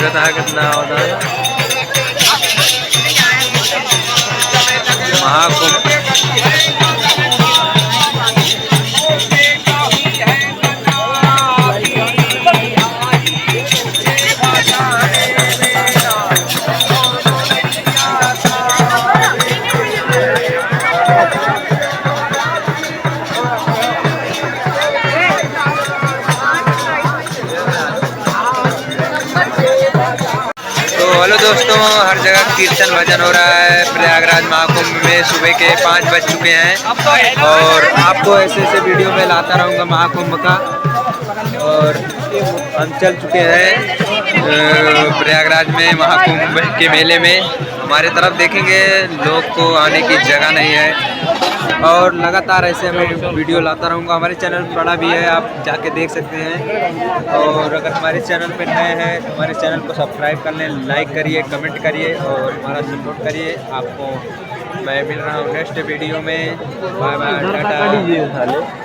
लगता है कितना होता है महाकुंभ। हेलो दोस्तों, हर जगह कीर्तन भजन हो रहा है प्रयागराज महाकुंभ में। सुबह के 5 बज चुके हैं और आपको ऐसे ऐसे वीडियो में लाता रहूँगा महाकुंभ का। और हम चल चुके हैं प्रयागराज में महाकुंभ के मेले में। हमारे तरफ देखेंगे लोग को आने की जगह नहीं है और लगातार ऐसे मैं वीडियो लाता रहूँगा। हमारे चैनल बड़ा भी है, आप जाके देख सकते हैं। और अगर हमारे चैनल पे नए हैं तो हमारे चैनल को सब्सक्राइब कर लें, लाइक करिए, कमेंट करिए और हमारा सपोर्ट करिए। आपको मैं मिल रहा हूँ नेक्स्ट वीडियो में। Bye bye, Tata.